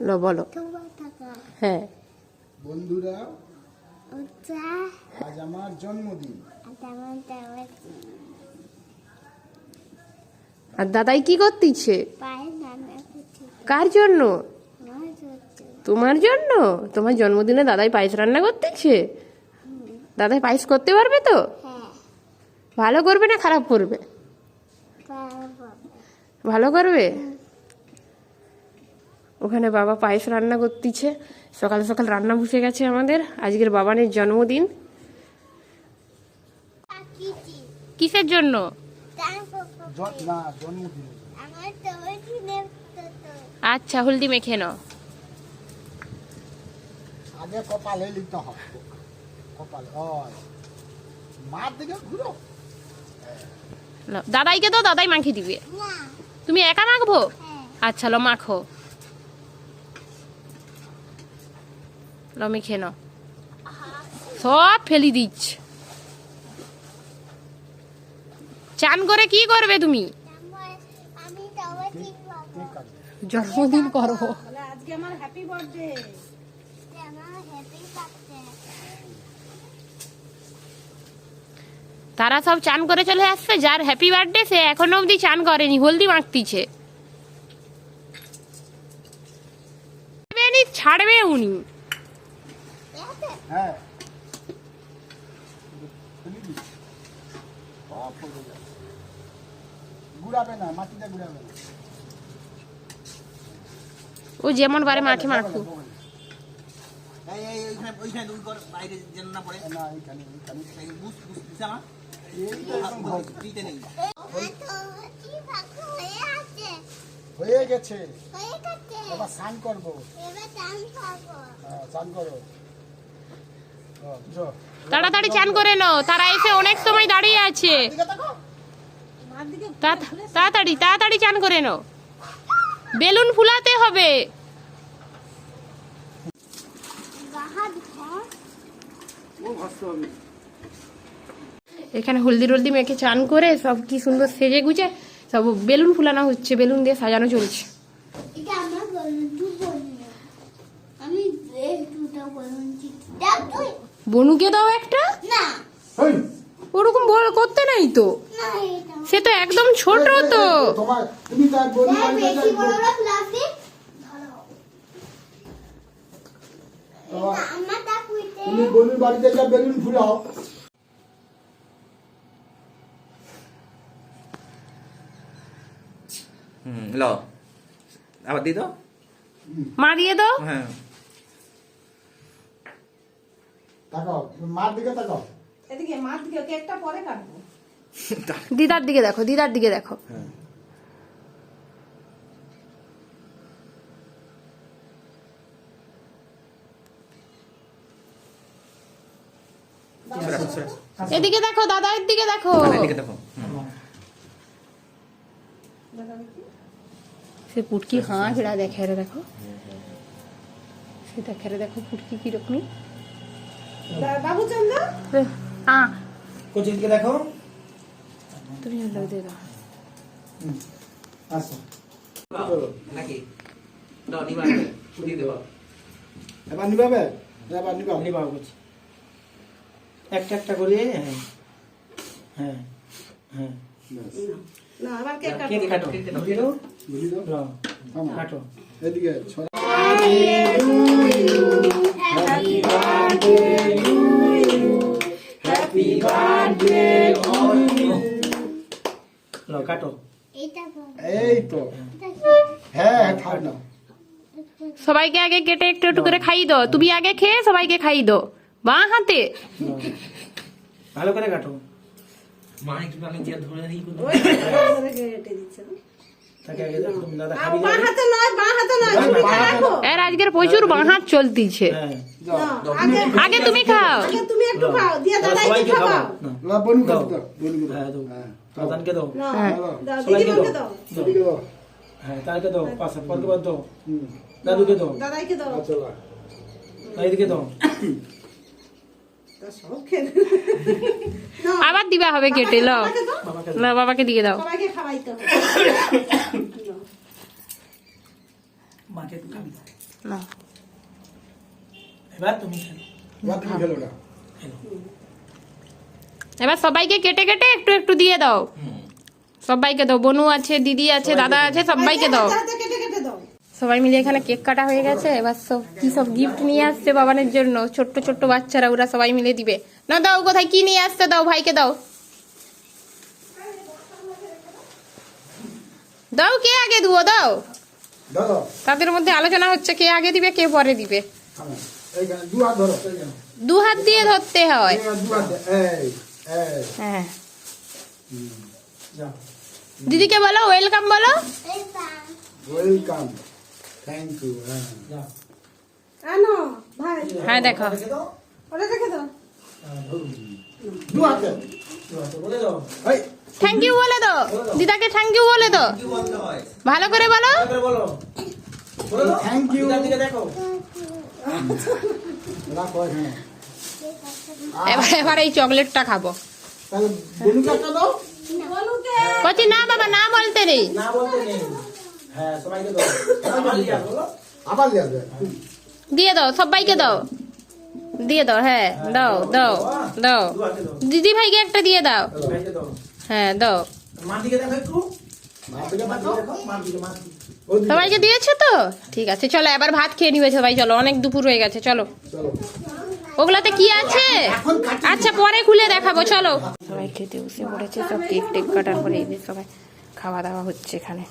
লো বলো। হ্যাঁ বন্ধুরা, আজ আমার জন্মদিন। আর দাদাই কি করতেছে? কার জন্য? তোমার জন্য? তোমার জন্মদিনে দাদাই পায়েস রান্না করতেছে? দাদাই পায়েস করতে পারবে তো? ভালো করবে না খারাপ করবে? ভালো করবে। ওখানে বাবা পায়েস রান্না করতেছে, সকাল সকাল রান্না বসে গেছে আমাদের। আজকের বাবানের জন্মদিন। কিসের জন্য? আচ্ছা, হলদি মেখে নাও। আগে কপালে লিখতে হবে, কপালে। মার দিকে ঘুরো। দাদাইকে তো দাদাই মাখিয়ে দিবে। তুমি একা মাখবো? আচ্ছা লো মাখো, লো মেখে নাও। সব ফেলি দিচ্ছ। চান করে কি করবে তুমি? জন্মদিন করবো। আজকে আমার হ্যাপি বার্থডে। তারা সব চান করে চলে আসছে, যার হ্যাপি বার্থডে সে এখনো অবধি চান করেনি, হলদি মাখতিছে। ছাড়বে উনি। হ্যাঁ, গুড়াবে না, মাটিতে গুড়াবে না। ও যেমন পারে মাঠে মাখুক। হয়ে গেছে, এবার স্নান করবো। স্নান করো, তাড়াতাড়ি চান করে নাও, তারা এসে অনেক সময় দাঁড়িয়ে আছে। তাড়াতাড়ি তাড়াতাড়ি চান করে নাও, বেলুন ফুলাতে হবে। এখানে হলদি টলদি মেখে চান করে সব কি সুন্দর সেজে গুজে সব বেলুন ফুলানো হচ্ছে, বেলুন দিয়ে সাজানো চলছে। বনুকে দাও একটা। ওরকম বড় করতে নাই তো, সে তো একদম ছোট তো। তুমি বনুর বাড়িতে যা বেলুন ফুলাও। লো আবার দি তো, মা দিয়ে দাও। হ্যাঁ তাকাও, মার দিকে তাকাও। এদিকে মার দিকে, কেকটা পরে কাটবো। দিদার দিকে দেখো, দিদার দিকে দেখো। এদিকে দেখো, দাদার দিকে দেখো। এদিকে দেখো। সে পুটকি হাঁ হেড়া দেখে রে, দেখো সে দেখে রে, দেখো পুটকি কিরকম। বাবু চন্দ্র, কোচিং দিকে দেখো। তুমি হলো দিয়ে দাও। আচ্ছা, নাকি দাও নিবাবে ফুটি দেব। এবার নিবাবে, এবার নিবাবে। নিবাও বলছি একটা একটা করে। হ্যাঁ হ্যাঁ না আবার কেক কেক কাটবো। কাটো, দিয়ে দাও, বলি দাও। দাও, থামো। কাটো। এদিকে ছড়া। লাও, কাটো। এই তো, হ্যাঁ থাক না। সবাইকে আগে কেটে একটু একটু করে খাইয়ে দাও। তুমি আগে খেয়ে সবাইকে খাইয়ে দাও বাঁ হাতে। লাও। ভালো করে কাটো। মা একটু আমি দিয়ে ধরে দিই কোন। ওই ধরে কেটে দিচ্ছে না। তাকে আগে দাও, তুমি দাদা আর খাবি বাঁ যাবে। হাতে নয়, বাঁ হাতে নয়, ছুরিটা রাখো। এর আজকের প্রচুর বাঁ হাত চলতিছে। হ্যাঁ নাও, আগে আগে তুমি খাও। আগে তুমি একটু খাও, দিয়ে দাদাইকে সবাইকে খাও। খাও। না, না বনু দাও। দাও, বনু দাও। হ্যাঁ দাও, হ্যাঁ, দাদানকে দাও। নাও, হ্যাঁ। দাও, সবাইকে দিদিমাকে দাও। দাও, এদিকে দাও। হ্যাঁ তাকে দাও, পাশে পরকে দাও, হুম, দাদুকে দাও, দাদাইকে দাও। আচ্ছা লা। এইদিকে দাও। তা সব খেয়ে আবার দিবা হবে কেটে। লো বাবাকে দাও, বাবাকে না, বাবাকে দিয়ে দাও। সবাইকে খাওয়াইতে হবে। মাকে একটু খাবি দাও। না এবার তুমি খেলো এবার তুমি খেলো না খেলো এবার সবাইকে কেটে কেটে একটু একটু দিয়ে দাও সবাইকে দাও বনু আছে দিদি আছে দাদা আছে সবাইকে দাও হাতে কেটে কেটে দাও। সবাই মিলে এখানে কেক কাটা হয়ে গেছে এবার সব কি সব গিফট নিয়ে আসছে বাবানের জন্য ছোট্ট ছোট্ট বাচ্চারা ওরা সবাই মিলে দিবে না দাও কোথায় কি নিয়ে আসতে দাও ভাইকে দাও দাও কে আগে দিবো দাও ধরো তাদের মধ্যে আলোচনা হচ্ছে কে আগে দিবে কে পরে দিবে থামো। এইখানে দু হাত ধরো দু হাত দিয়ে ধরতে হয় এইখানে দু হাত এই এই হ্যাঁ যাও দিদিকে বলো ওয়েলকাম বলো ওয়েলকাম থ্যাংক ইউ হ্যাঁ যাও আনো ভাই হ্যাঁ দেখো রেখে দাও ওটা রেখে দাও। ধরুন দু হাতে বলে দাও এই থ্যাংক ইউ বলে দাও দিদাকে থ্যাংক ইউ বলে দাও কি বলতে হয় ভালো করে বলো ভালো করে বলো বলে দাও Thank you. দিদার দিকে দেখো রাখো এখানে এবার এই চকলেটটা খাবো তাহলে বনুকে একটা দাও বনুকে কচি না বাবা না বলতে নেই না বলতে নেই হ্যাঁ সবাইকে দাও আমার দিকে বলো আবার দিয়ে আসবে দিয়ে দাও সবাইকে দাও দিয়ে দাও হ্যাঁ দাও দাও দাও দু হাতে দাও দিদি ভাইকে একটা দিয়ে দাও ভাইকে দাও হ্যাঁ দাও মার দিকে দেখো একটু মার দিকে মার তাকাও। দিকে দেখো মার দিকে মার দিকে ওদিকে। সবাইকে দিয়েছো তো ঠিক আছে চলো এবার ভাত খেয়ে নিবে সবাই চলো অনেক দুপুর হয়ে গেছে চলো চলো ওগুলাতে কি আছে আচ্ছা পরে খুলে দেখাবো চলো সবাই খেতে বসে পড়েছে সব কেক টেক কাটার পরে এই যে সবাই খাওয়া দাওয়া হচ্ছে এখানে